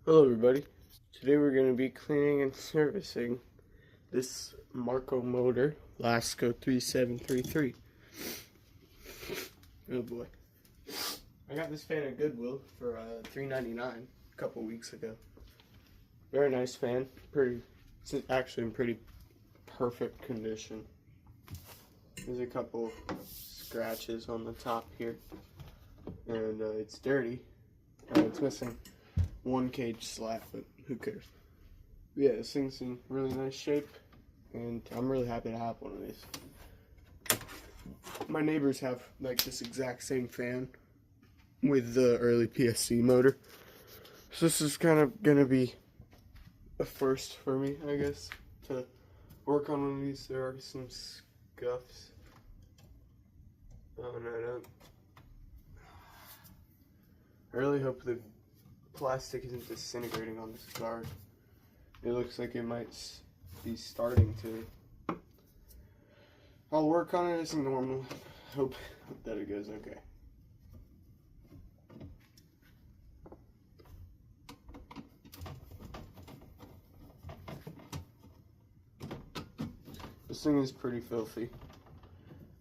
Hello everybody. Today we're going to be cleaning and servicing this Marco motor, Lasko 3733. Oh boy. I got this fan at Goodwill for $3.99 a couple weeks ago. Very nice fan. It's actually in pretty perfect condition. There's a couple scratches on the top here. And it's dirty. It's missing one cage slat, but who cares? But yeah, this thing's in really nice shape, and I'm really happy to have one of these. My neighbors have like this exact same fan with the early PSC motor, so this is kind of gonna be a first for me, I guess, to work on one of these. There are some scuffs. Oh no, don't. I really hope the plastic isn't disintegrating on this guard. It looks like it might be starting to. I'll work on it as normal. Hope that it goes okay. This thing is pretty filthy.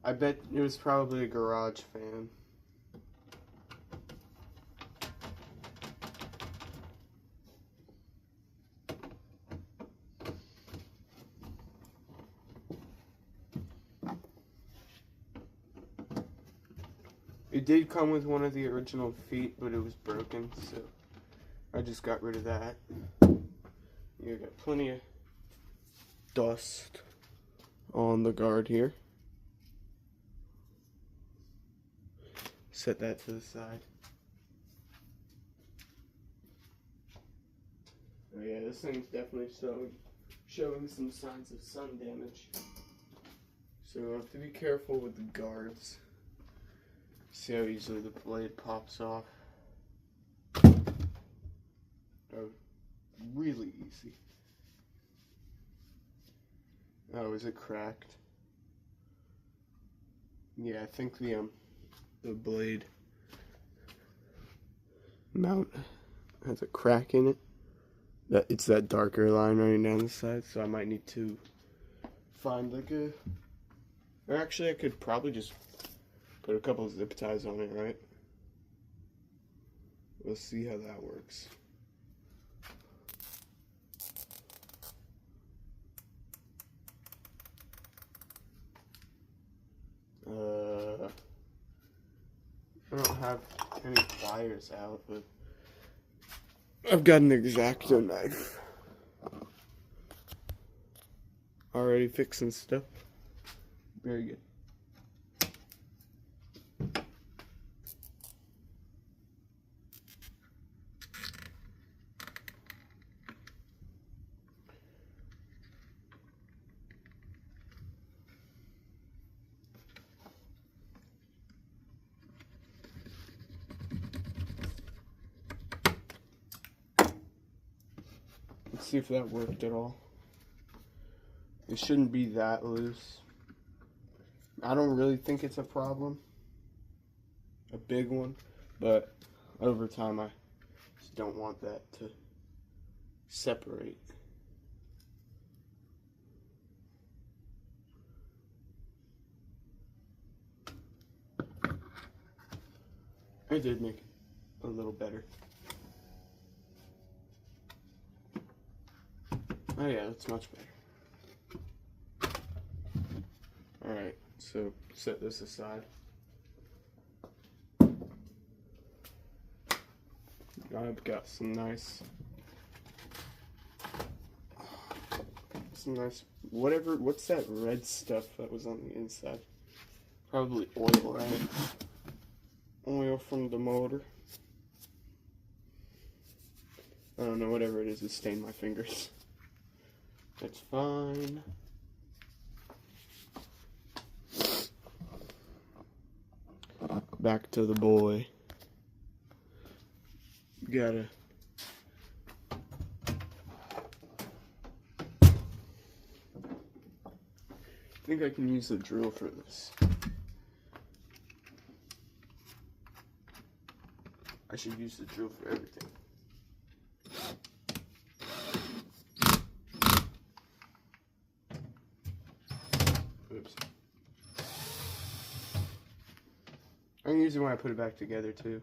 I bet it was probably a garage fan. It did come with one of the original feet, but it was broken, so I just got rid of that. You got plenty of dust on the guard here. Set that to the side. Oh yeah, this thing's definitely showing some signs of sun damage. So I have to be careful with the guards. See how easily the blade pops off? Oh, really easy. Oh, is it cracked? Yeah, I think the blade mount has a crack in it. It's that darker line running down the side, so I might need to find like a. Or actually, I could probably just put a couple of zip ties on it, right? We'll see how that works. I don't have any pliers out, but I've got an X-Acto knife. Already fixing stuff. Very good. Let's see if that worked at all. It shouldn't be that loose. I don't really think it's a problem. A big one. But over time I just don't want that to separate. I did make it a little better. Oh yeah, that's much better. Alright, so set this aside. I've got some nice, what's that red stuff that was on the inside? Probably oil, right? Oil from the motor. I don't know, whatever it is, it stained my fingers. That's fine. Back to the boy. Gotta I think I can use the drill for this. I should use the drill for everything. usually when I put it back together too.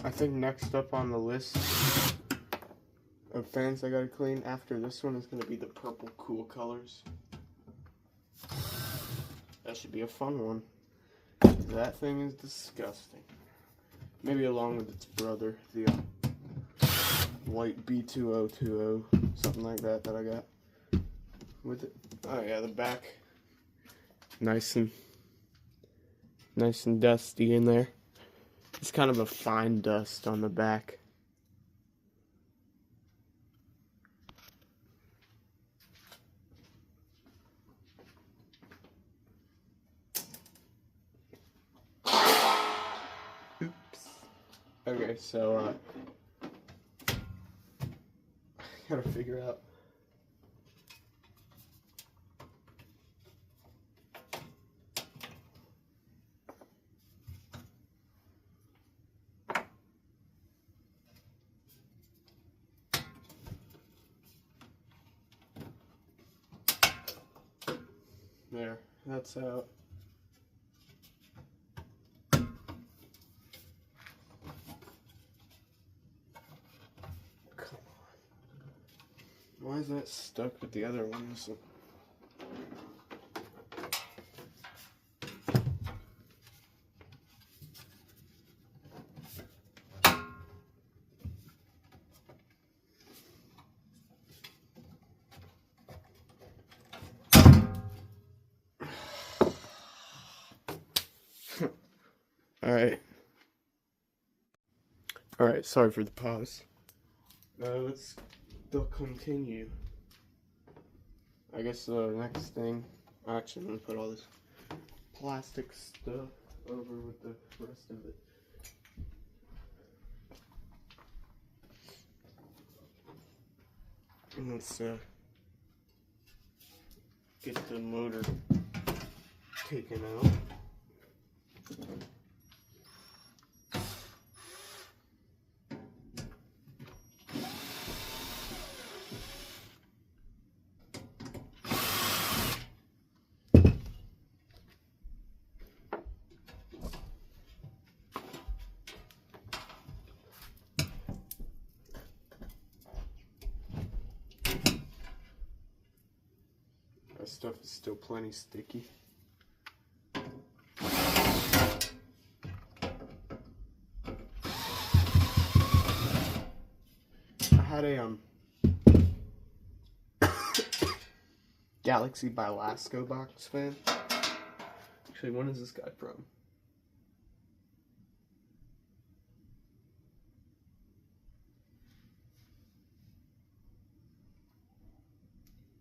I think next up on the list of fans I gotta clean after this one is gonna be the purple cool colors. That should be a fun one. That thing is disgusting. Maybe along with its brother, the white B2020, something like that I got with it. Oh yeah, the back, nice and dusty in there. It's kind of a fine dust on the back. Oops. Okay, so I gotta figure out. There, that's out. Come on. Why is that stuck with the other ones? Alright, sorry for the pause. Let's continue. I guess the next thing, actually I'm gonna put all this plastic stuff over with the rest of it. And let's get the motor taken out. That stuff is still plenty sticky. I had a Galaxy by Lasko box fan. Actually, when is this guy from?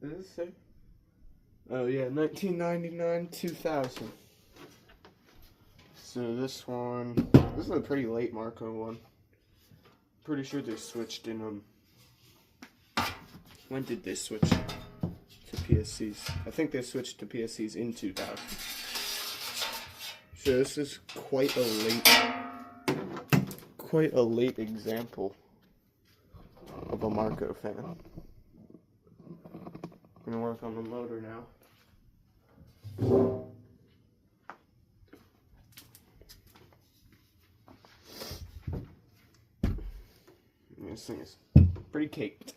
Does it say? Oh yeah, 1999, 2000. So this is a pretty late Marco one. Pretty sure they switched in, when did they switch to PSCs? I think they switched to PSCs in 2000. So this is quite a late example of a Marco fan. I'm gonna work on the motor now. This thing is pretty caked.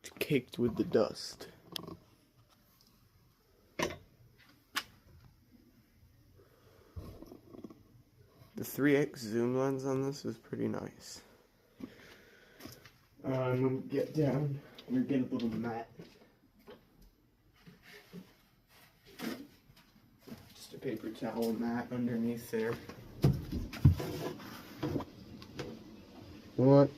It's caked with the dust. The 3x zoom lens on this is pretty nice. I'm gonna get down. I'm gonna get a little mat. Just a paper towel mat underneath there. What?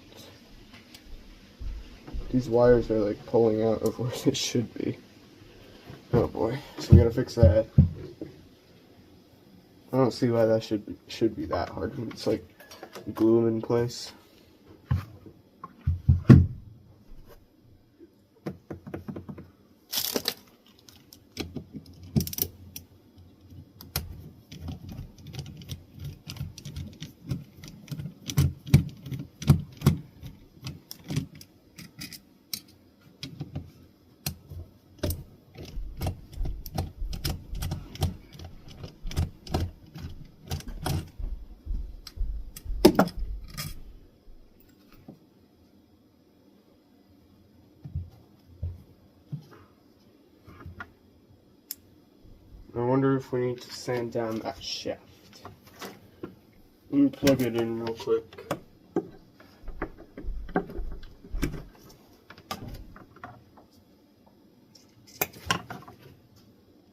These wires are like pulling out of where they should be. Oh boy, so we gotta fix that. I don't see why that should be that hard. It's like glue them in place. wonder if we need to sand down that shaft. Let me plug it in real quick.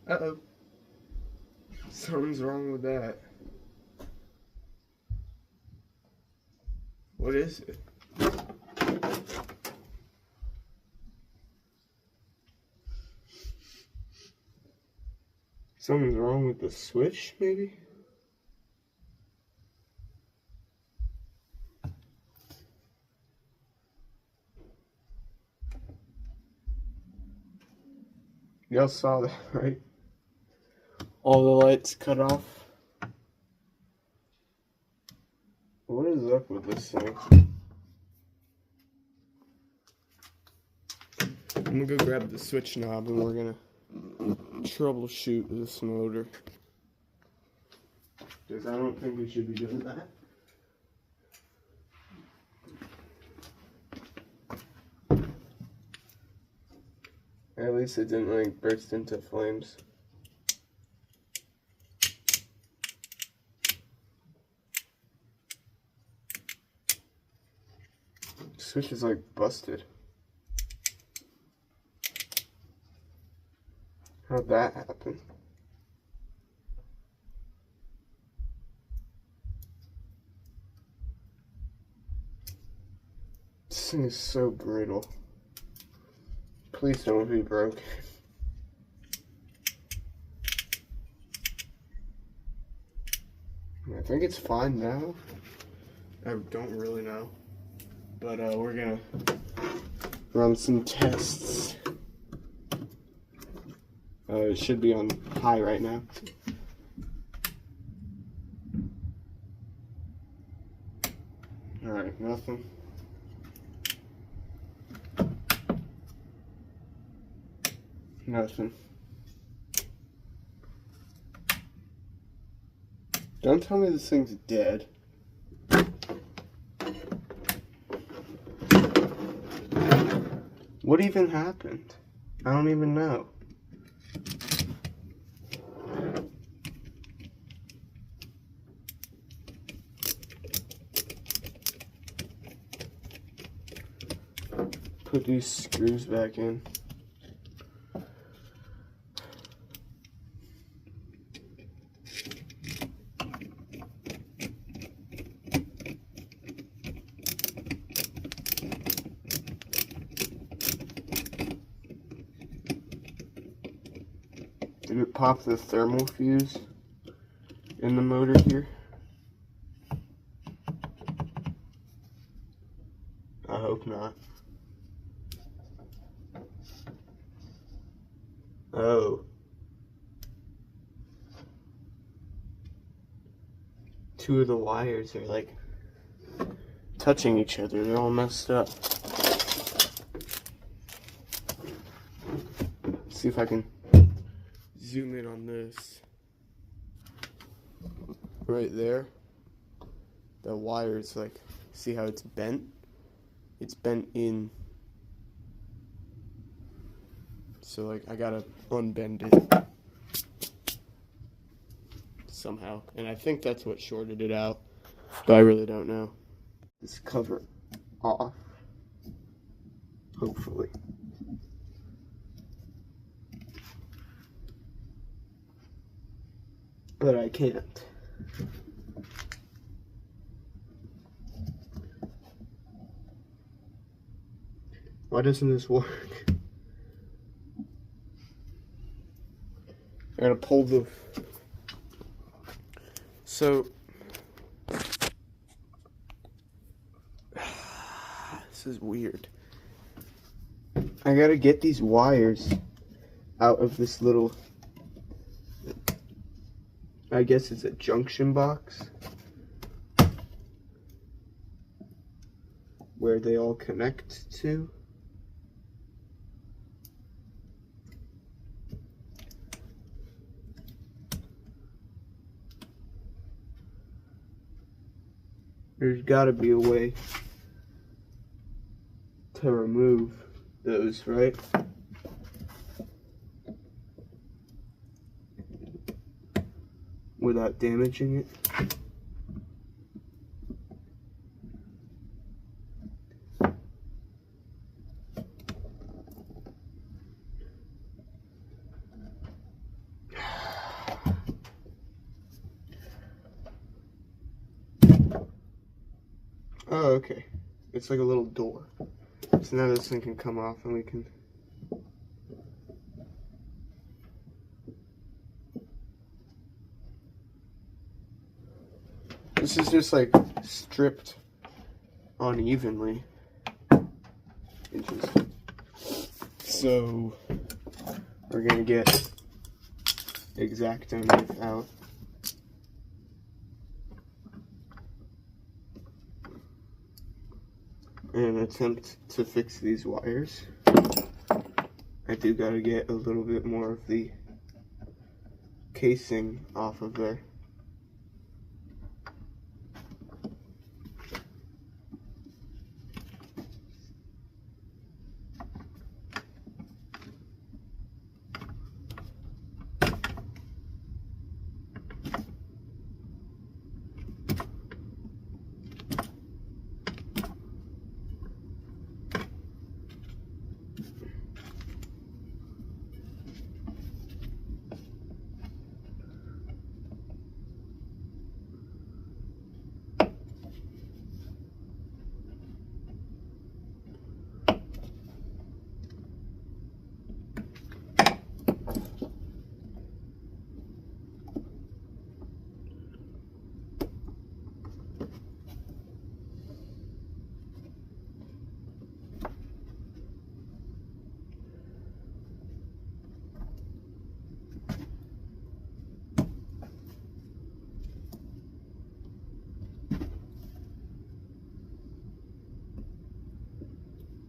Uh-oh. Something's wrong with that. What is it? Something's wrong with the switch, maybe? Y'all saw that, right? All the lights cut off. What is up with this thing? I'm gonna go grab the switch knob and we're gonna troubleshoot this motor. Because I don't think we should be doing that. At least it didn't like burst into flames. Switch is like busted. How'd that happen? This thing is so brittle. Please don't be broken. I think it's fine now. I don't really know. But we're gonna run some tests. It should be on high right now. Alright, nothing. Nothing. Don't tell me this thing's dead. What even happened? I don't even know. Put these screws back in. Did it pop the thermal fuse in the motor here? I hope not. Oh. Two of the wires are like touching each other. They're all messed up. Let's see if I can zoom in on this. Right there. The wire's like, see how it's bent? It's bent in. So like I gotta unbend it somehow. And I think that's what shorted it out. But I really don't know. This cover off. Hopefully. But I can't. Why doesn't this work? I gotta pull the... So... This is weird. I gotta get these wires out of this little... I guess it's a junction box where they all connect to. There's gotta be a way to remove those, right? without damaging it. Oh, okay. It's like a little door. So now this thing can come off and we can... This is just like stripped unevenly. Interesting. So we're gonna get X-Acto knife out. And attempt to fix these wires. I do gotta get a little bit more of the casing off of there.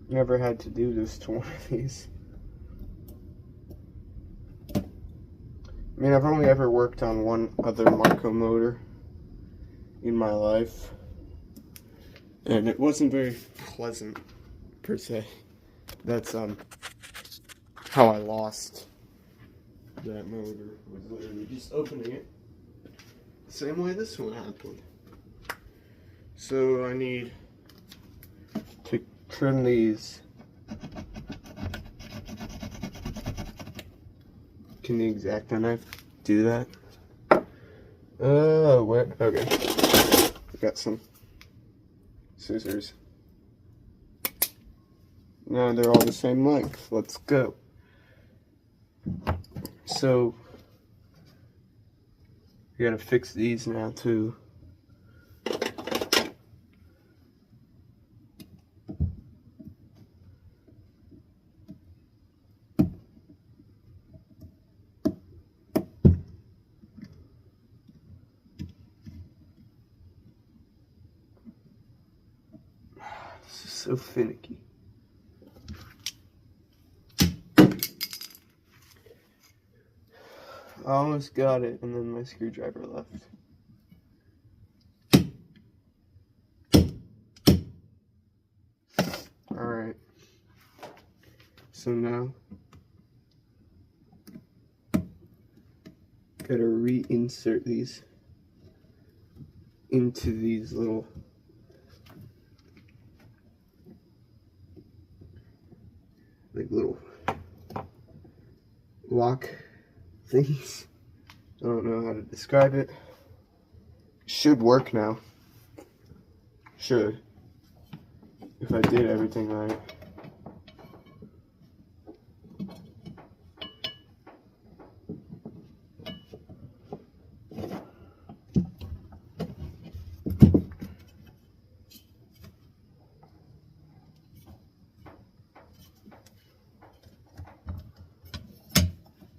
Never had to do this to one of these. I mean, I've only ever worked on one other Marco motor in my life, and it wasn't very pleasant, per se. That's how I lost that motor, was literally just opening it the same way this one happened. So I need to trim these. Can the X-Acto knife do that? Oh, where? Okay. Got some scissors. No, they're all the same length. Let's go. So, we gotta fix these now too. This is so finicky. I almost got it, and then my screwdriver left. Alright. So now, gotta reinsert these into these little lock things. I don't know how to describe it. Should work now. Should. If I did everything right.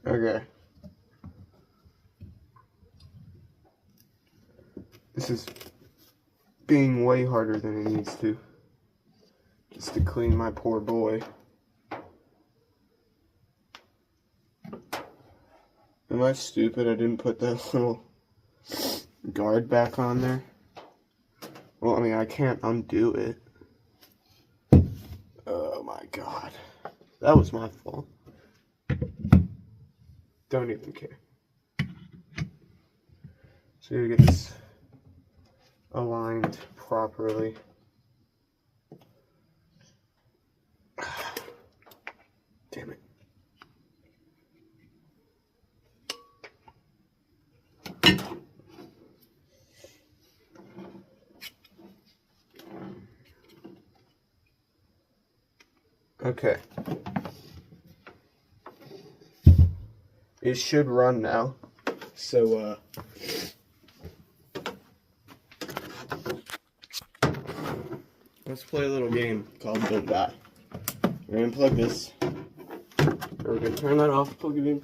Okay. This is being way harder than it needs to. Just to clean my poor boy. Am I stupid? I didn't put that little guard back on there. Well, I mean, I can't undo it. Oh my god. That was my fault. Don't even care. See if it gets aligned properly. Damn it. Okay. It should run now. So, let's play a little game called Don't Die. We're gonna plug this. We're gonna turn that off, plug it in.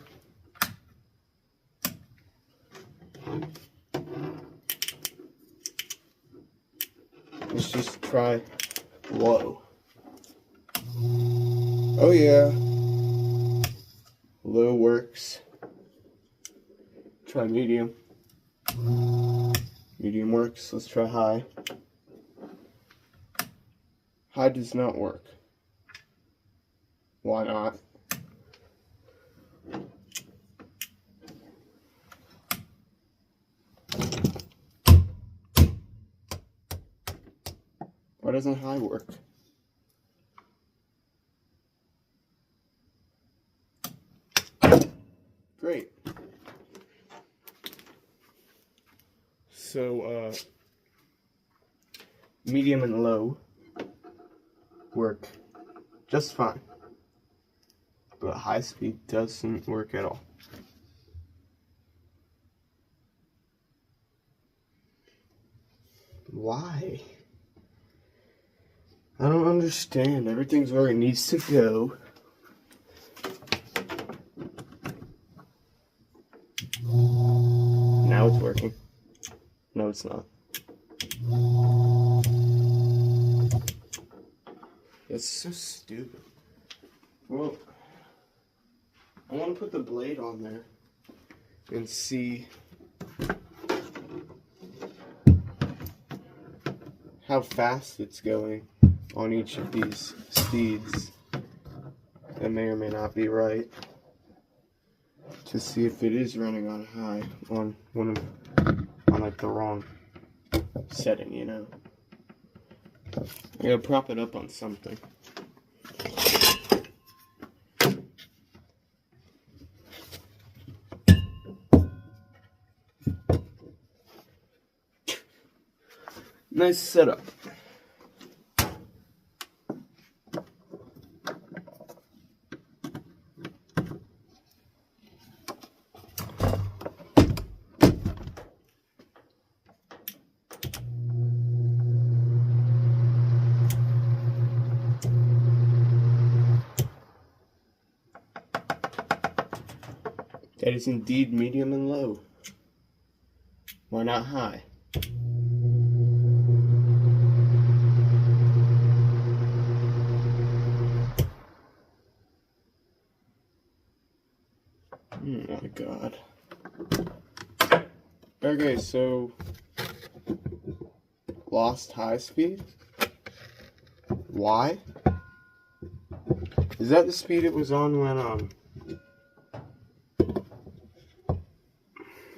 Let's just try low. Oh yeah. Low works. Try medium. Medium works. Let's try high. High does not work. Why not? Why doesn't high work? Great. So, medium and low work just fine, but high speed doesn't work at all. Why? I don't understand. Everything's where it needs to go. Now it's working. No, it's not. That's so stupid. Well, I want to put the blade on there and see how fast it's going on each of these speeds. That may or may not be right. To see if it is running on high on like the wrong setting, you know. I gotta prop it up on something. Nice setup. That is indeed medium and low. Why not high? Oh my god. Okay, so lost high speed? Why? Is that the speed it was on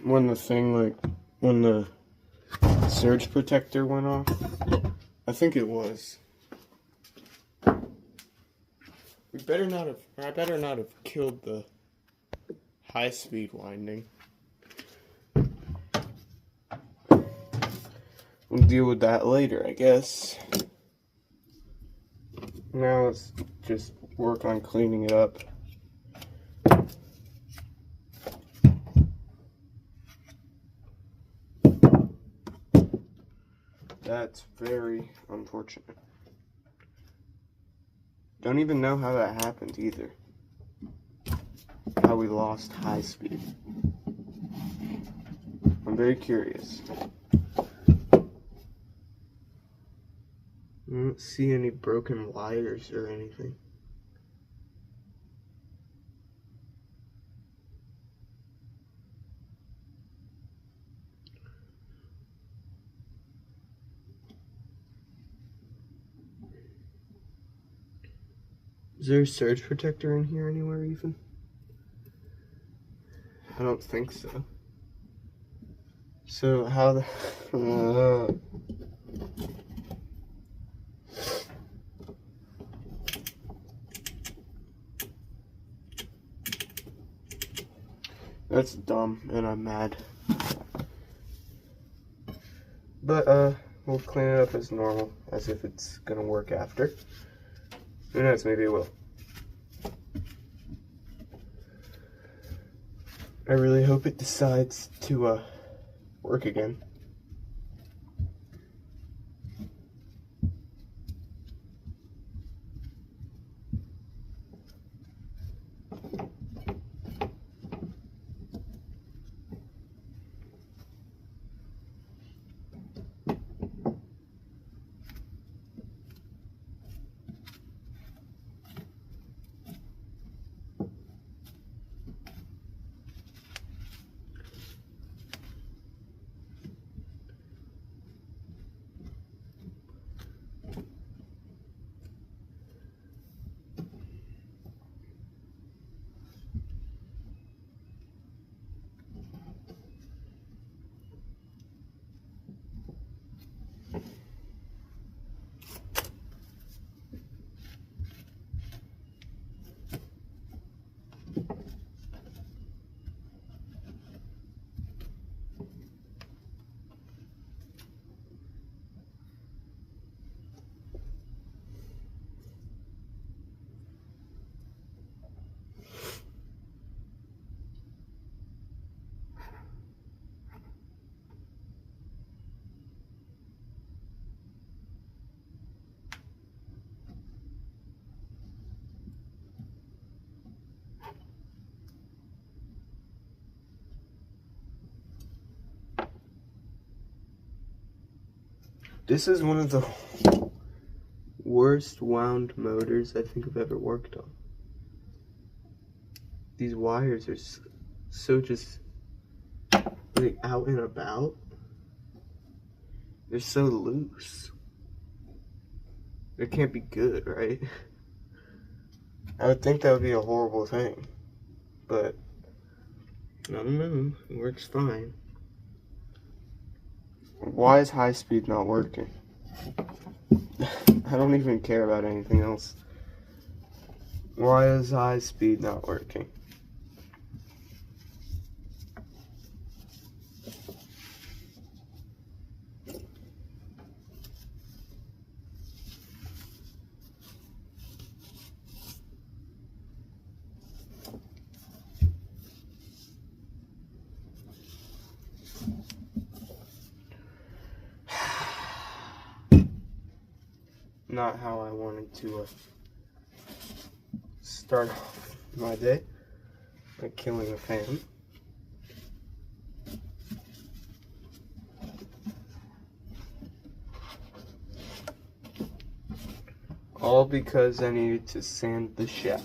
when the thing, like, when the surge protector went off? I think it was. I better not have killed the high speed winding. We'll deal with that later, I guess. Now let's just work on cleaning it up. That's very unfortunate. Don't even know how that happened either. How we lost high speed. I'm very curious. I don't see any broken wires or anything. Is there a surge protector in here anywhere even? I don't think so. So how the that's dumb and I'm mad. But we'll clean it up as normal, as if it's gonna work after. Who knows, maybe it will. I really hope it decides to work again. This is one of the worst wound motors I think I've ever worked on. These wires are so just like out and about. They're so loose. It can't be good, right? I would think that would be a horrible thing, but I don't know. It works fine. Why is high speed not working? I don't even care about anything else. Why is high speed not working? Not how I wanted to start off my day, like killing a fan. All because I needed to sand the shaft.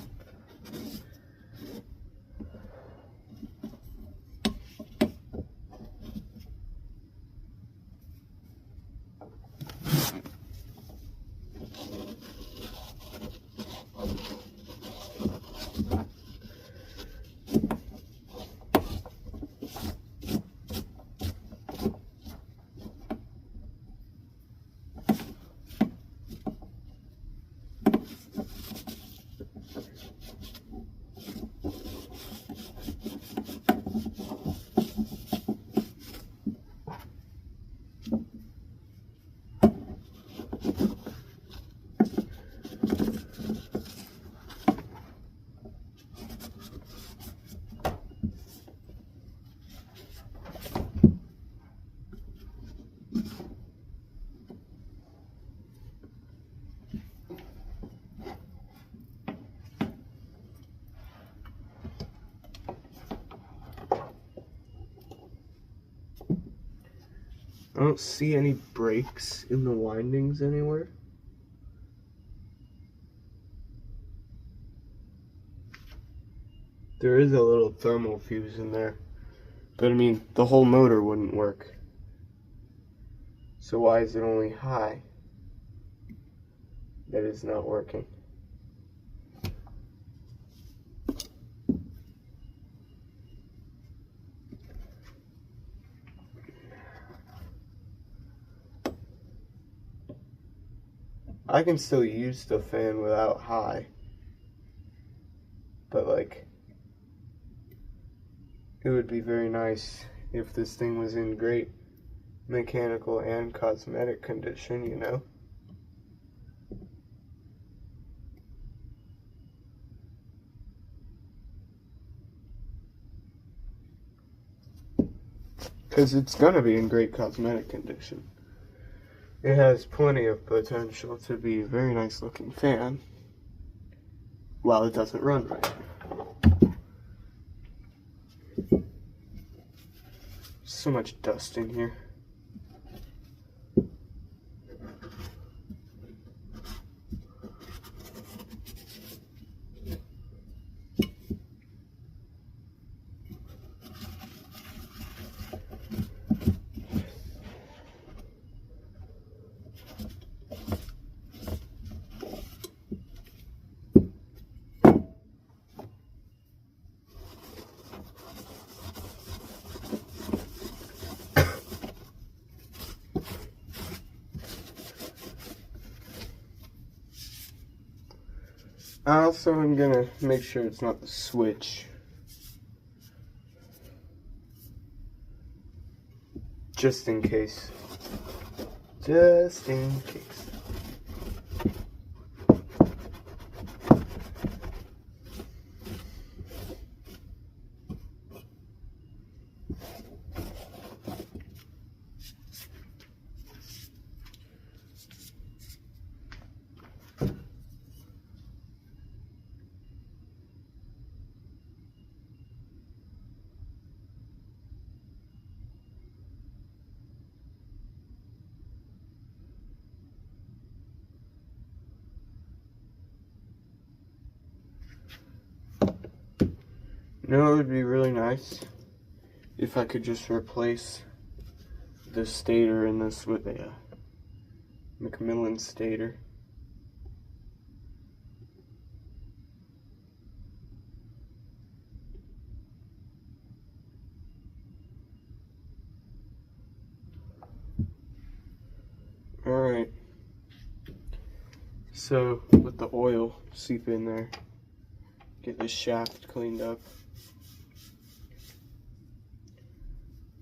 I don't see any breaks in the windings anywhere. There is a little thermal fuse in there, but I mean, the whole motor wouldn't work. So why is it only high that is not working? I can still use the fan without high, but like, it would be very nice if this thing was in great mechanical and cosmetic condition, you know? Because it's gonna be in great cosmetic condition. It has plenty of potential to be a very nice looking fan while it doesn't run right. So much dust in here. I also am gonna make sure it's not the switch. Just in case. Just in case. You know, it would be really nice if I could just replace the stator in this with a Macmillan stator. Alright, so let the oil seep in there, get this shaft cleaned up.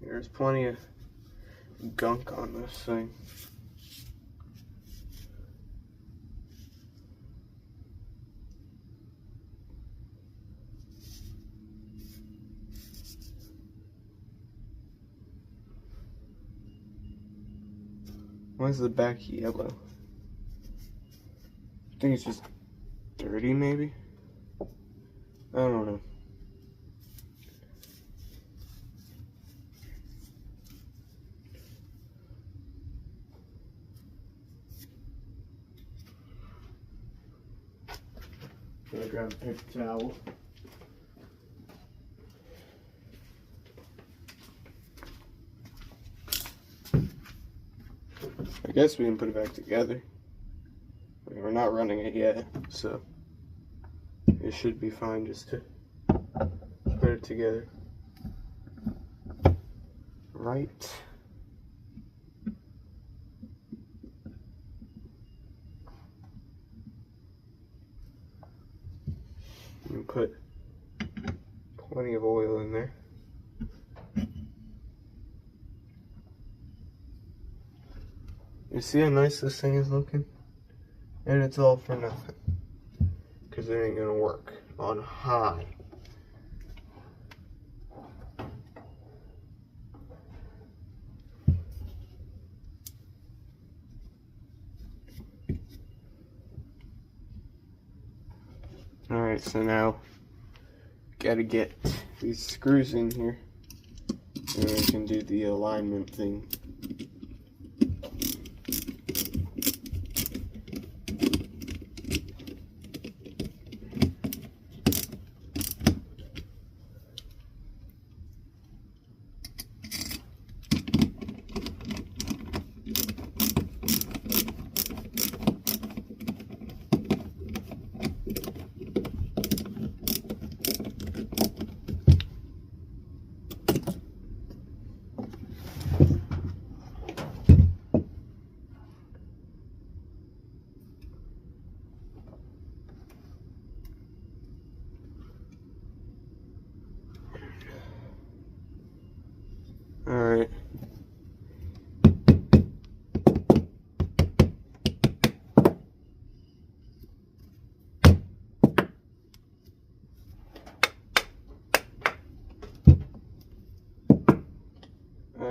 There's plenty of gunk on this thing. Why is the back yellow? I think it's just dirty, maybe? I don't know. Gonna grab a paper towel. I guess we can put it back together. I mean, we're not running it yet, so it should be fine just to put it together. Right. And put plenty of oil in there. You see how nice this thing is looking? And it's all for nothing. Because it ain't gonna work on high. Alright, so now gotta get these screws in here and we can do the alignment thing.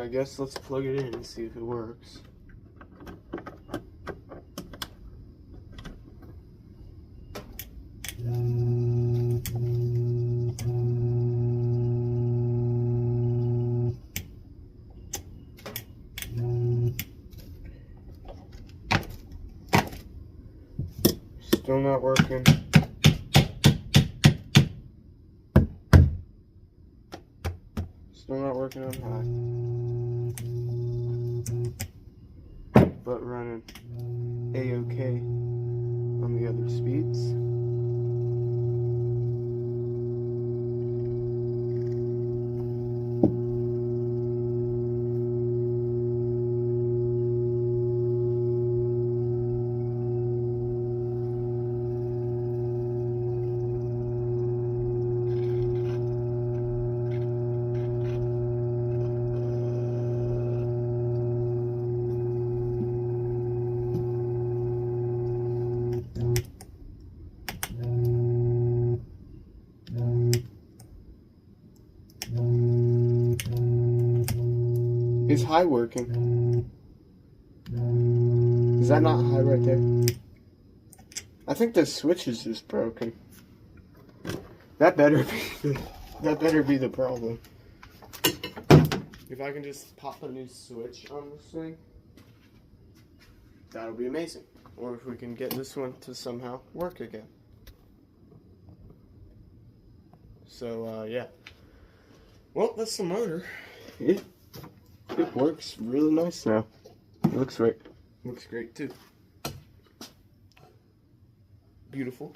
I guess let's plug it in and see if it works. Still not working. Still not working on high. But running A-OK on the other speeds. Is high working? Is that not high right there? I think the switch is just broken. That better be the problem. If I can just pop a new switch on this thing, that'll be amazing. Or if we can get this one to somehow work again. So yeah. Well, that's the motor. It works really nice now. It looks great. Looks great too. Beautiful.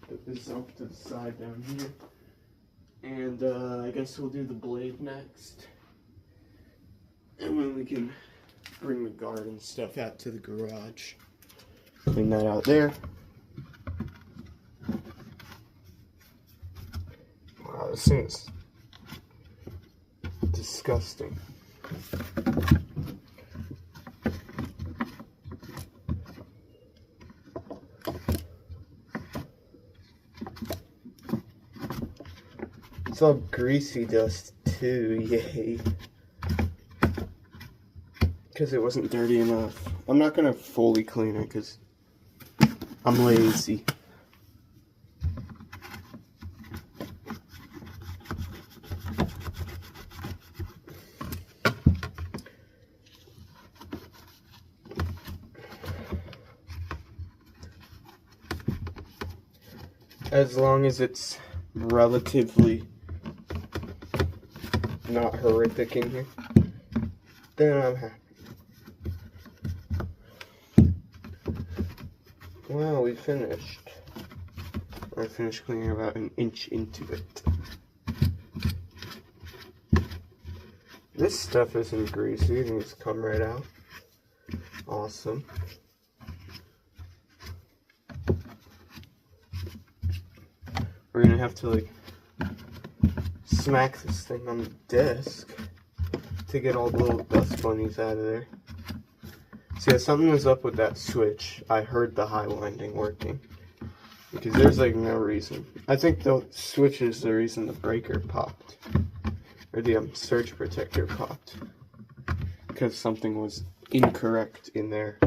Put this off to the side down here. And I guess we'll do the blade next. And then we can bring the garden stuff out to the garage. Clean that out there. Wow, this thing is disgusting. It's all greasy dust too, yay. Because it wasn't dirty enough. I'm not gonna fully clean it because I'm lazy. As long as it's relatively not horrific in here, then I'm happy. Well, we finished. I finished cleaning about an inch into it. This stuff isn't greasy, and it's come right out. Awesome. We're gonna have to like smack this thing on the desk to get all the little dust bunnies out of there. See, yeah, something was up with that switch. I heard the high winding working because there's like no reason. I think the switch is the reason the breaker popped, or the surge protector popped, because something was incorrect in there.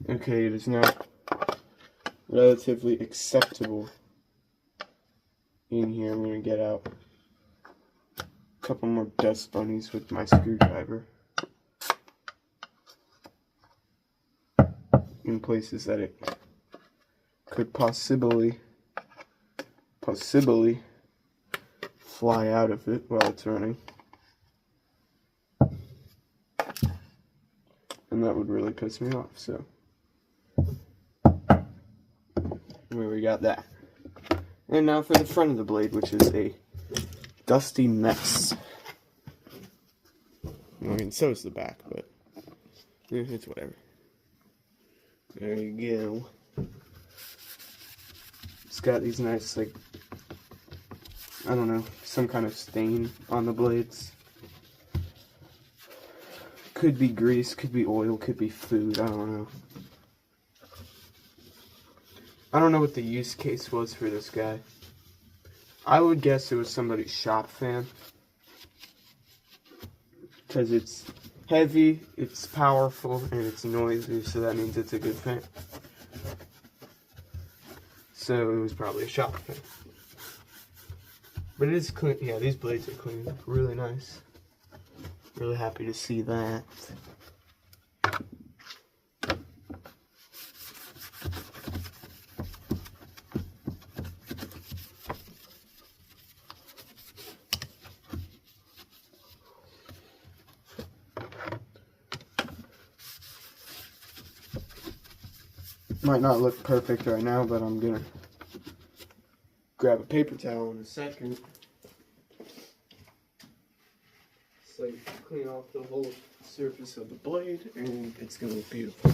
Okay, it is now relatively acceptable in here. I'm going to get out a couple more dust bunnies with my screwdriver in places that it could possibly fly out of it while it's running. And that would really piss me off, so where we got that. And now for the front of the blade, which is a dusty mess. I mean, so is the back, but it's whatever. There you go. It's got these nice, like, I don't know, some kind of stain on the blades. Could be grease, could be oil, could be food, I don't know. I don't know what the use case was for this guy. I would guess it was somebody's shop fan. Because it's heavy, it's powerful, and it's noisy, so that means it's a good fan. So it was probably a shop fan. But it is clean. Yeah, these blades are clean. Really nice. Really happy to see that. Might not look perfect right now, but I'm gonna grab a paper towel in a second. So clean off the whole surface of the blade, and it's gonna look beautiful.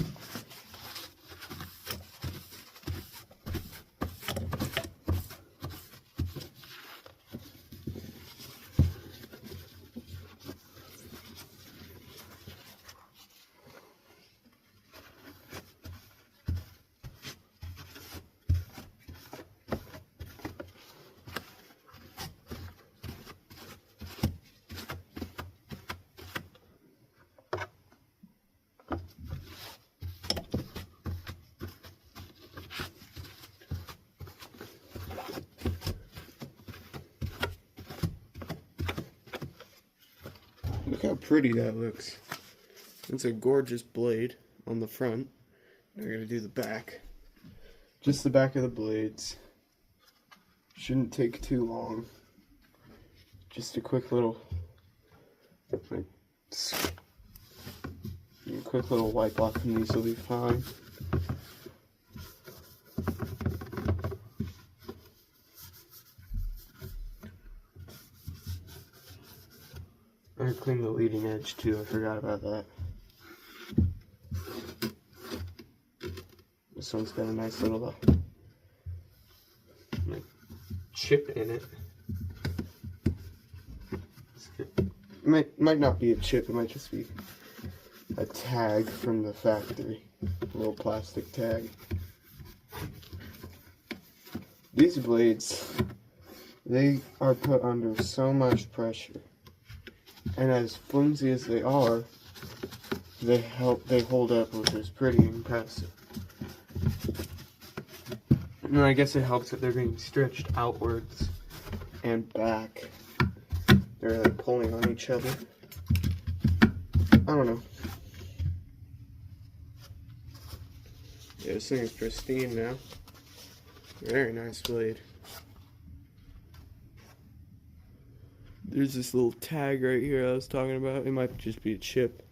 Look how pretty that looks. It's a gorgeous blade on the front. Now we're going to do the back. Just the back of the blades. Shouldn't take too long. Just a quick little wipe off and these will be fine. I clean the leading edge too, I forgot about that. This one's got a nice little chip in it. It might not be a chip, it might just be a tag from the factory. A little plastic tag. These blades, they are put under so much pressure. And as flimsy as they are, they hold up, which is pretty impressive. And I guess it helps that they're being stretched outwards and back. They're like pulling on each other. I don't know. Yeah, this thing is pristine now. Very nice blade. There's this little tag right here I was talking about. It might just be a chip.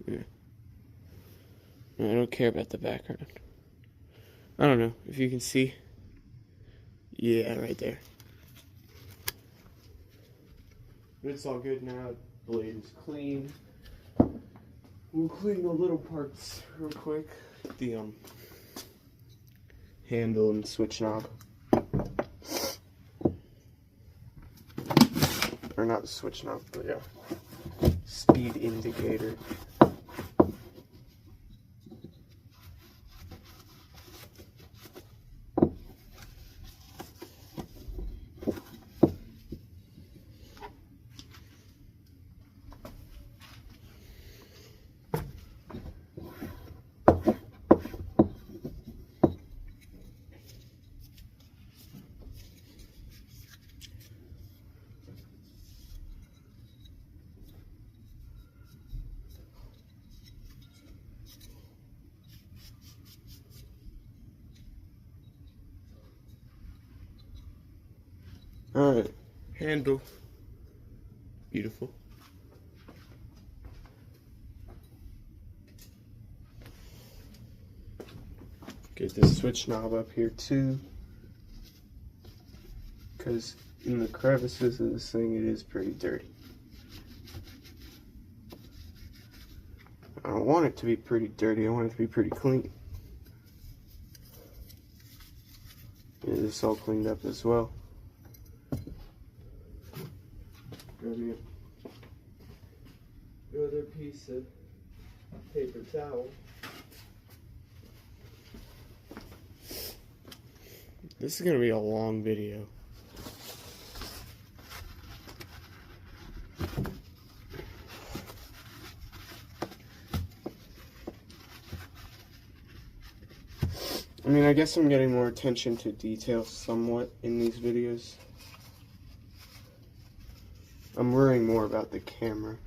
Yeah. I don't care about the background. I don't know if you can see. Yeah, right there. But it's all good now. The blade is clean. We'll clean the little parts real quick. The handle and switch knob. Or not the switch knob, but yeah. Speed indicator. Alright, handle. Beautiful. Get this switch knob up here too. Because in the crevices of this thing, it is pretty dirty. I don't want it to be pretty dirty, I want it to be pretty clean. Get this all cleaned up as well. Go another piece of paper towel. This is going to be a long video. I mean, I guess I'm getting more attention to detail somewhat in these videos. I'm worrying more about the camera.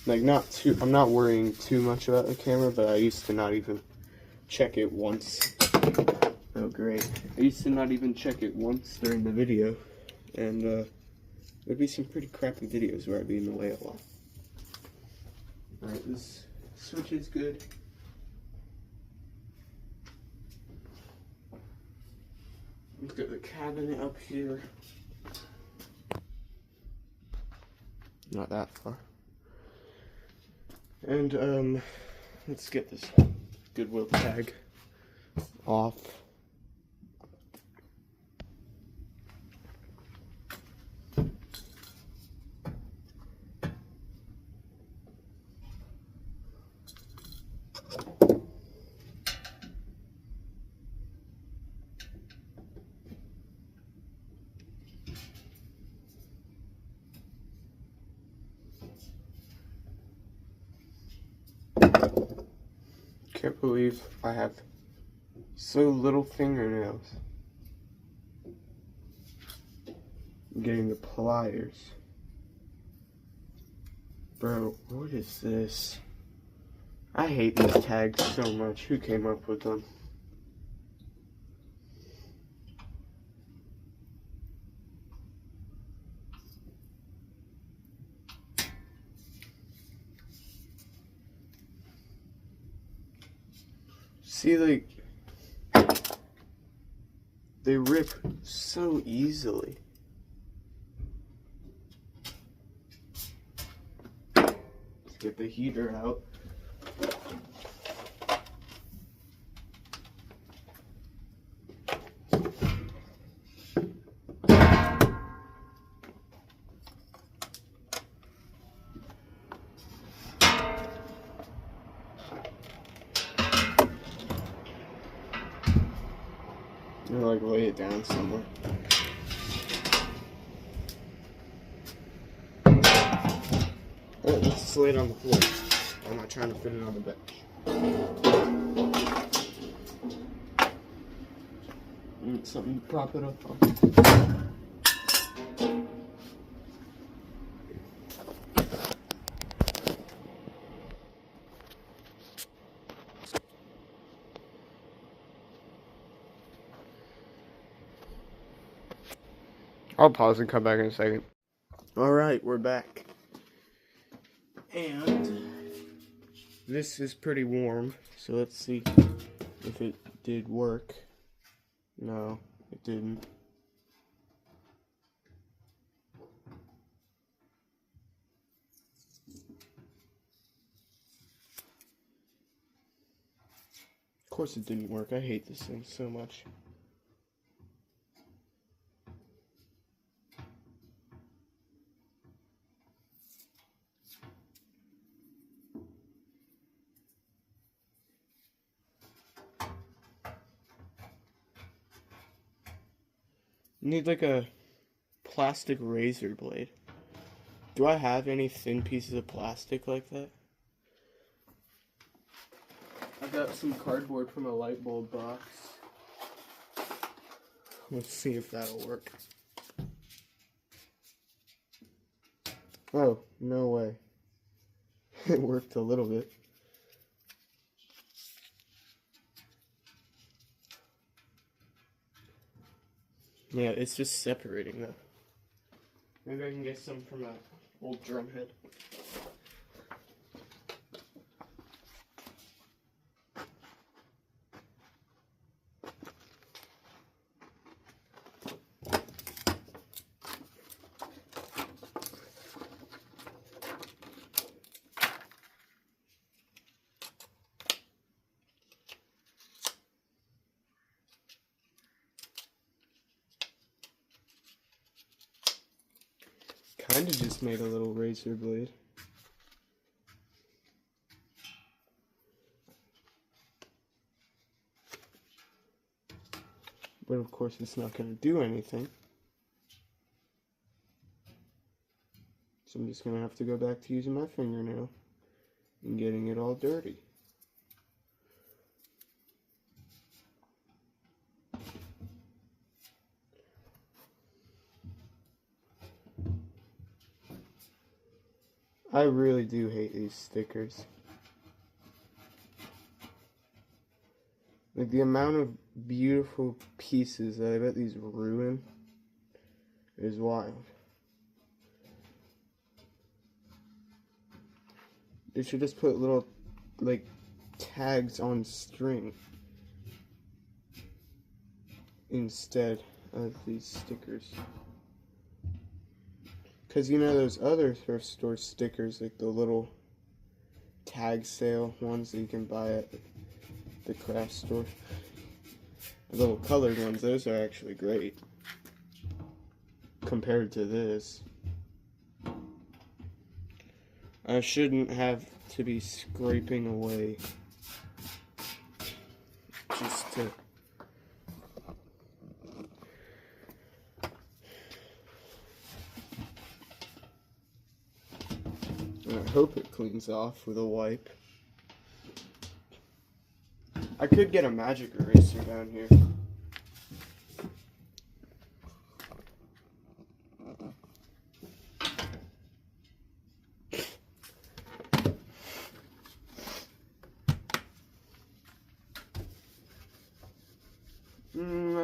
Like, I'm not worrying too much about the camera, but I used to not even check it once. Oh, great. I used to not even check it once during the video. And, there'd be some pretty crappy videos where I'd be in the way a lot. Alright, this switch is good. Let's get the cabinet up here. Not that far. And, let's get this Goodwill tag off. Can't believe I have so little fingernails. I'm getting the pliers. Bro, what is this? I hate these tags so much. Who came up with them? See, like, they rip so easily. Let's get the heater out. I'm gonna, like, lay it down somewhere. Alright, let's lay it on the floor. I'm not trying to fit it on the bench. Need something to prop it up on. I'll pause and come back in a second. Alright, we're back. And this is pretty warm, so let's see if it did work. No, it didn't. Of course it didn't work. I hate this thing so much. You need like a plastic razor blade. Do I have any thin pieces of plastic like that? I got some cardboard from a light bulb box. Let's see if that'll work. Oh, no way. It worked a little bit. Yeah, it's just separating though. Maybe I can get some from an old drum head. Kinda just made a little razor blade. But of course it's not going to do anything. So I'm just going to have to go back to using my fingernail and getting it all dirty. I really do hate these stickers. Like, the amount of beautiful pieces that I bet these ruin is wild. They should just put little, like, tags on string instead of these stickers. Because you know those other thrift store stickers, like the little tag sale ones that you can buy at the craft store, the little colored ones, those are actually great compared to this. I shouldn't have to be scraping away just to I hope it cleans off with a wipe. I could get a magic eraser down here.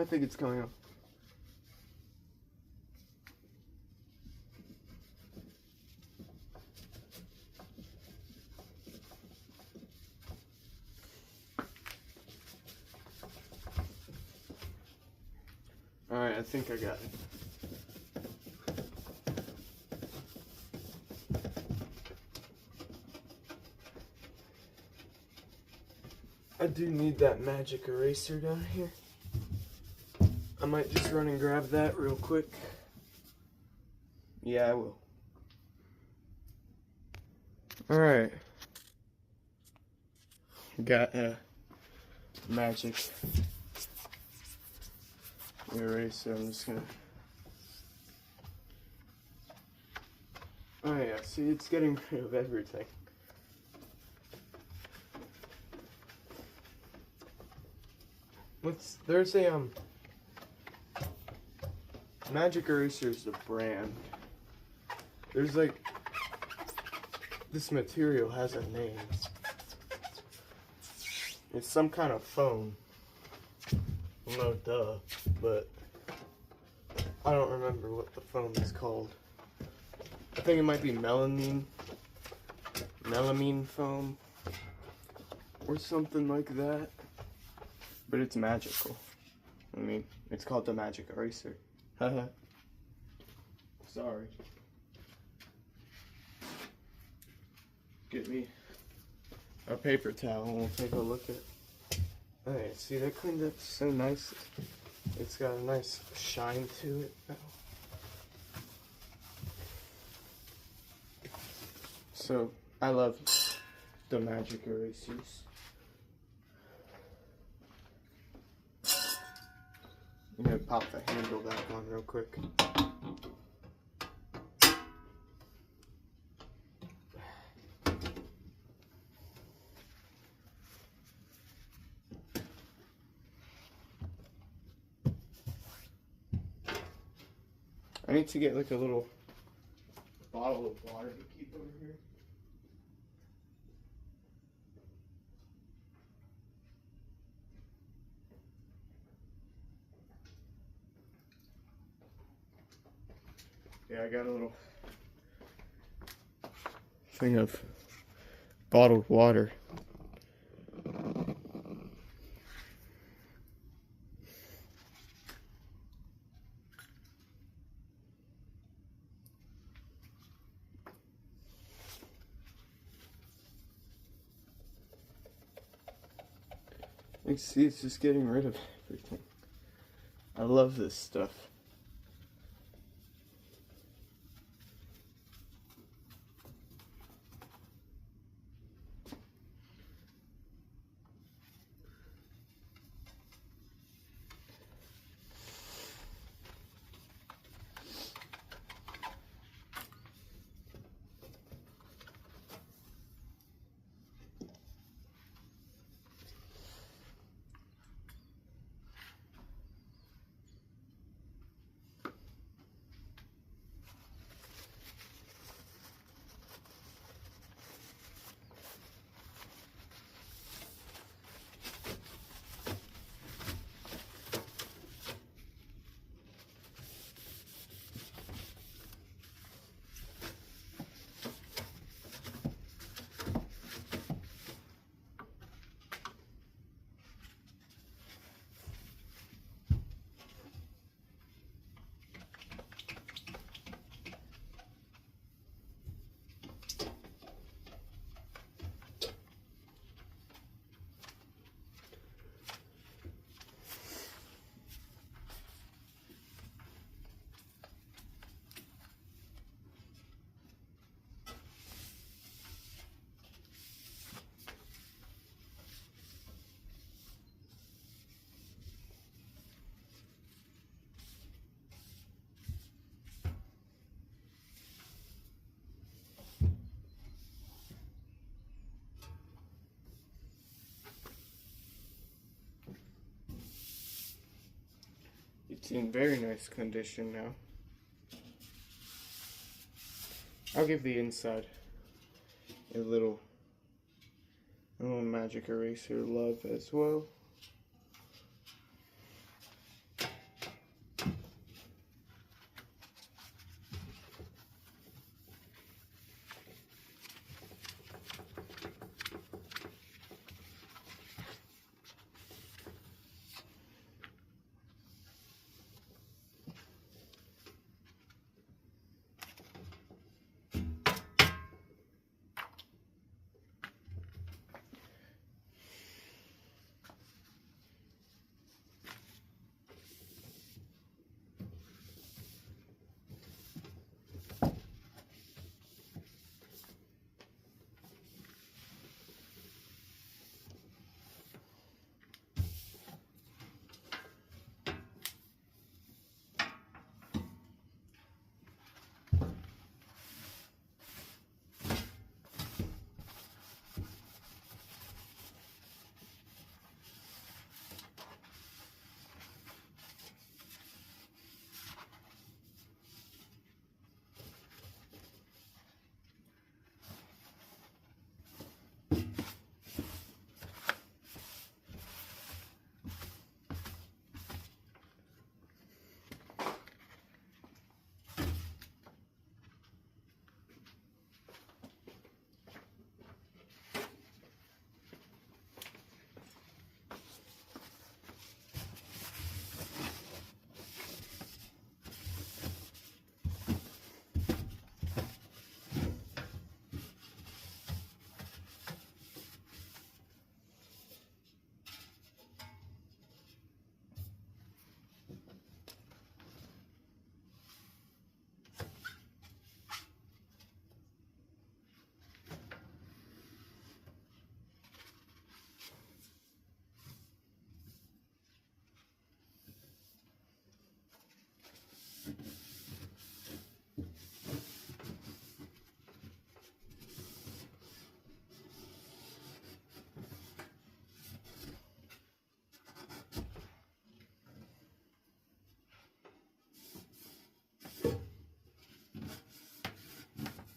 I think it's coming up. Alright, I think I got it. I do need that magic eraser down here. I might just run and grab that real quick. Yeah, I will. Alright. Got a magic eraser. I'm just gonna... Oh yeah, see, it's getting rid of everything. There's a, Magic Eraser is the brand. There's like, this material has a name. It's some kind of foam. Well, no, duh, but I don't remember what the foam is called. I think it might be melamine foam, or something like that. But it's magical. I mean, it's called the Magic Eraser. Haha. Sorry. Get me a paper towel and we'll take a look at. Alright, see, that cleaned up so nice. It's got a nice shine to it now. So, I love the Magic Erasers. I'm gonna pop the handle back on real quick. I need to get like a little bottle of water to keep over here. Yeah, I got a little thing of bottled water. You see, it's just getting rid of everything. I love this stuff. It's in very nice condition now. I'll give the inside a little magic eraser love as well.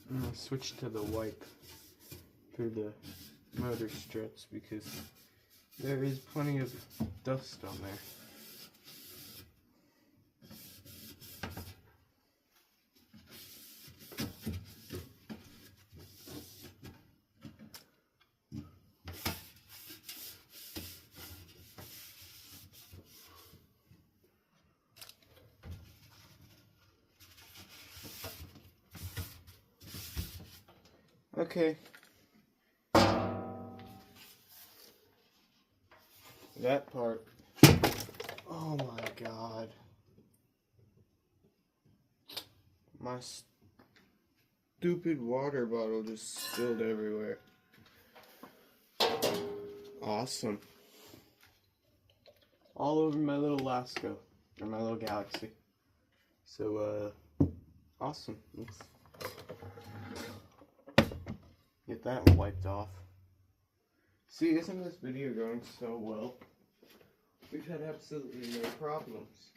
I'm going to switch to the wipe through the motor struts because there is plenty of dust on there. Okay. That part. Oh my god. My stupid water bottle just spilled everywhere. Awesome. All over my little Lasko, or my little Galaxy. So, awesome. Let's get that wiped off. See, isn't this video going so well? We've had absolutely no problems.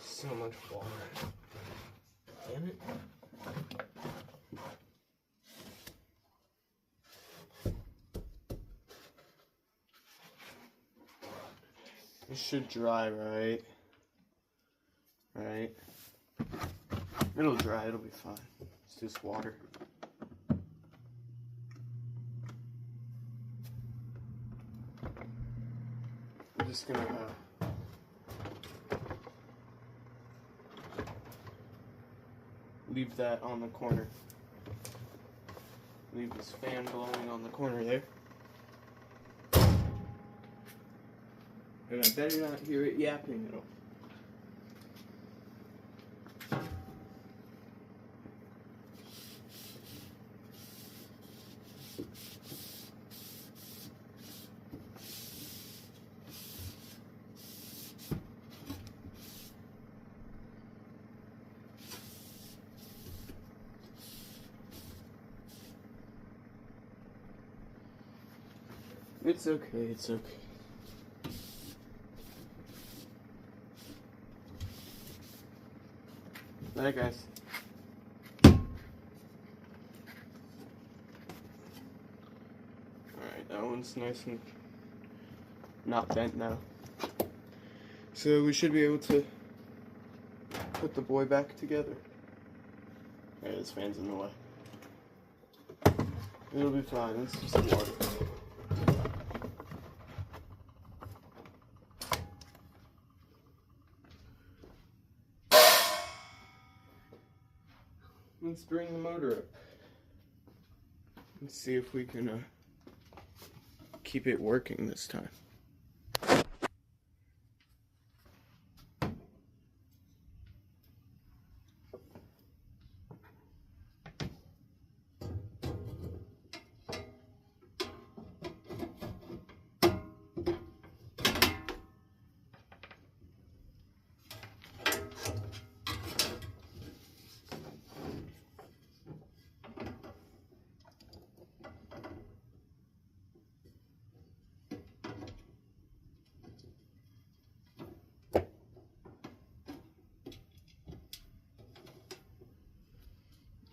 So much water. Damn it. It should dry, right? Right? It'll dry, it'll be fine. It's just water. I'm just gonna leave that on the corner. Leave this fan blowing on the corner there. And I better not hear it yapping at all. It's okay, it's okay. Bye, guys. Alright, that one's nice and not bent now. So we should be able to put the boy back together. Alright, this fan's in the way. It'll be fine, it's just water. Let's bring the motor up. Let's see if we can keep it working this time.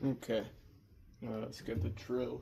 Okay, let's get the drill.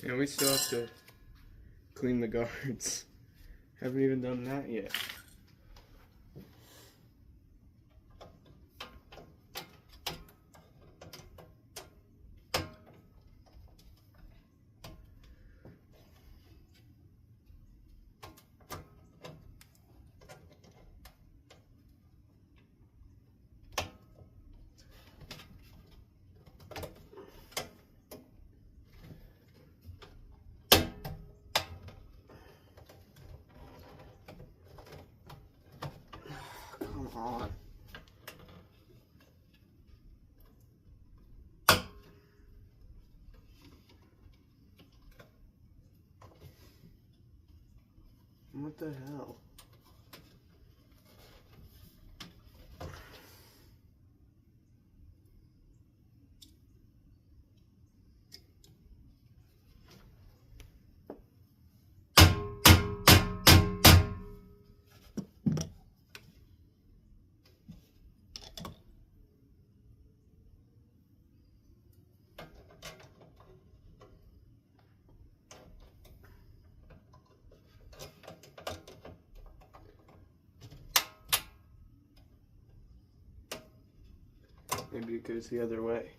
And we still have to clean the guards. Haven't even done that yet. Come on. What the hell? Maybe it goes the other way.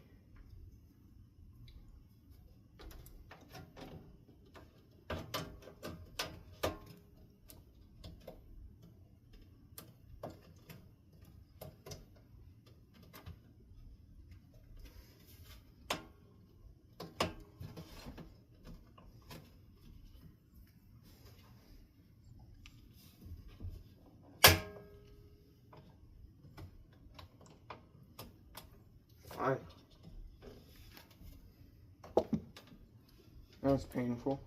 Fine. That was painful.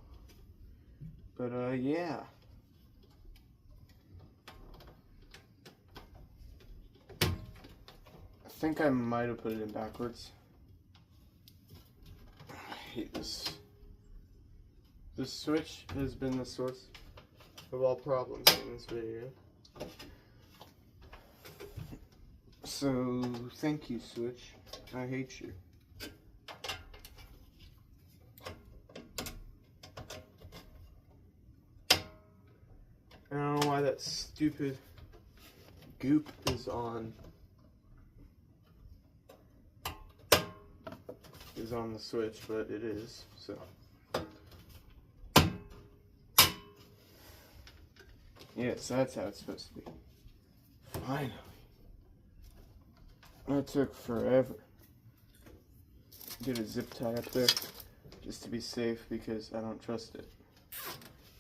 But, yeah. I think I might have put it in backwards. I hate this. This switch has been the source of all problems in this video. So, thank you, Switch. I hate you. I don't know why that stupid goop is on the switch, but it is, so. Yes, that's how it's supposed to be. Finally. That took forever. Get a zip tie up there just to be safe because I don't trust it.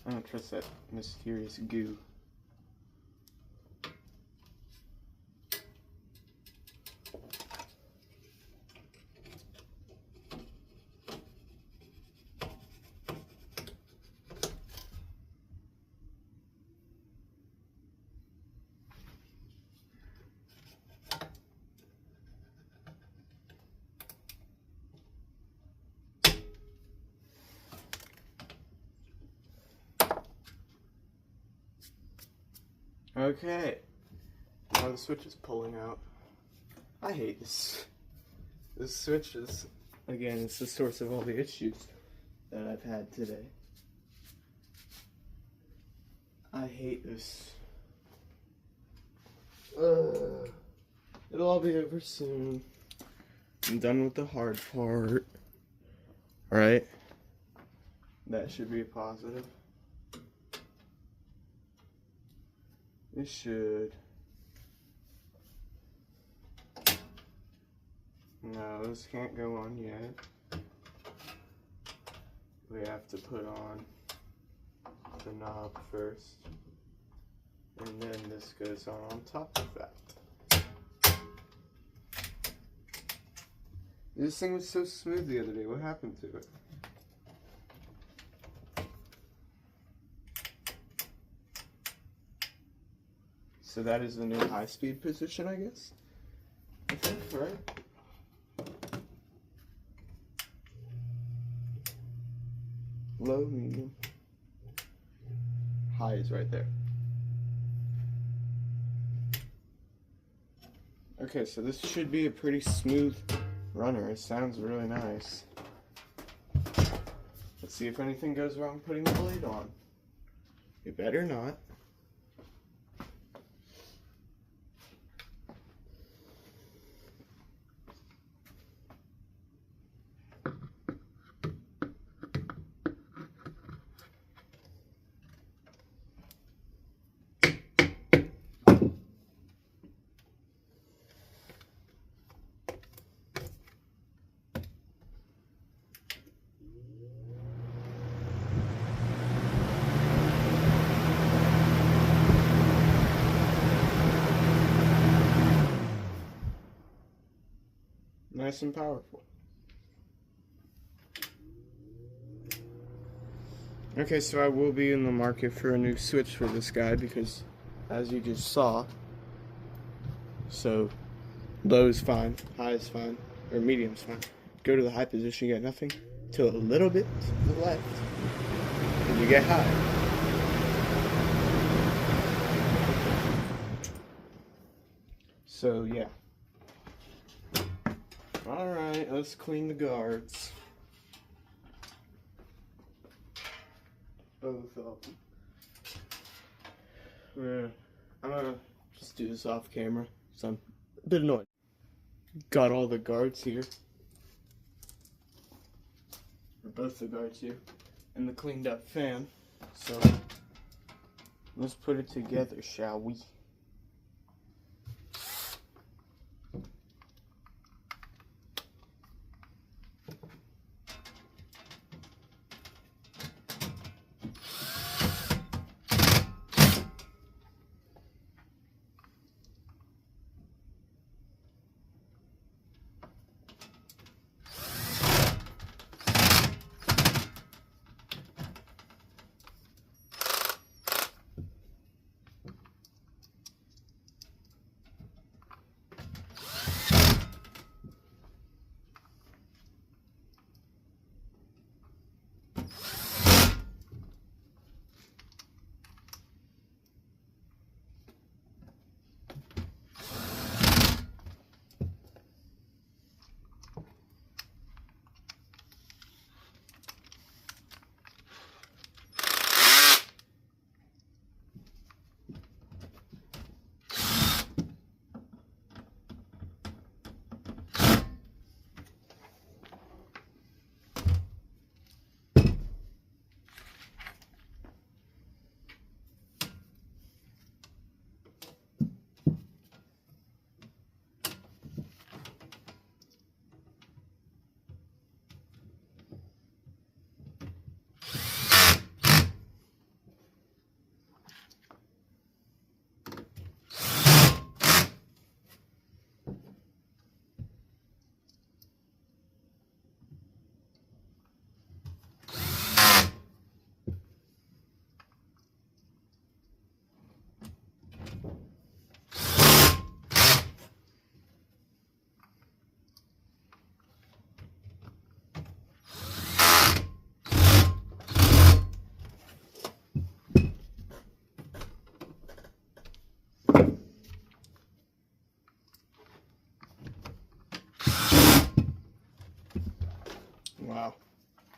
I don't trust that mysterious goo. Okay, now the switch is pulling out. I hate this. This switch is, again, it's the source of all the issues that I've had today. I hate this. It'll all be over soon. I'm done with the hard part. Right? That should be a positive. This should. No, this can't go on yet. We have to put on the knob first. And then this goes on top of that. This thing was so smooth the other day. What happened to it? So that is the new high-speed position, I guess? I think, right? Low, medium. High is right there. Okay, so this should be a pretty smooth runner. It sounds really nice. Let's see if anything goes wrong putting the blade on. It better not. Nice and powerful. Okay, so I will be in the market for a new switch for this guy because, as you just saw, so low is fine, high is fine, or medium is fine. Go to the high position, you get nothing, till a little bit to the left, and you get high. So, yeah. Alright, let's clean the guards. Both of them. I'm gonna just do this off camera, so I'm a bit annoyed. Got all the guards here. Or both the guards here. And the cleaned up fan. So, let's put it together, shall we?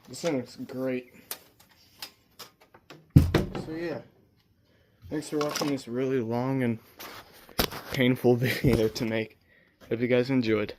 This thing looks great. So yeah, thanks for watching this really long and painful video to make. Hope you guys enjoyed.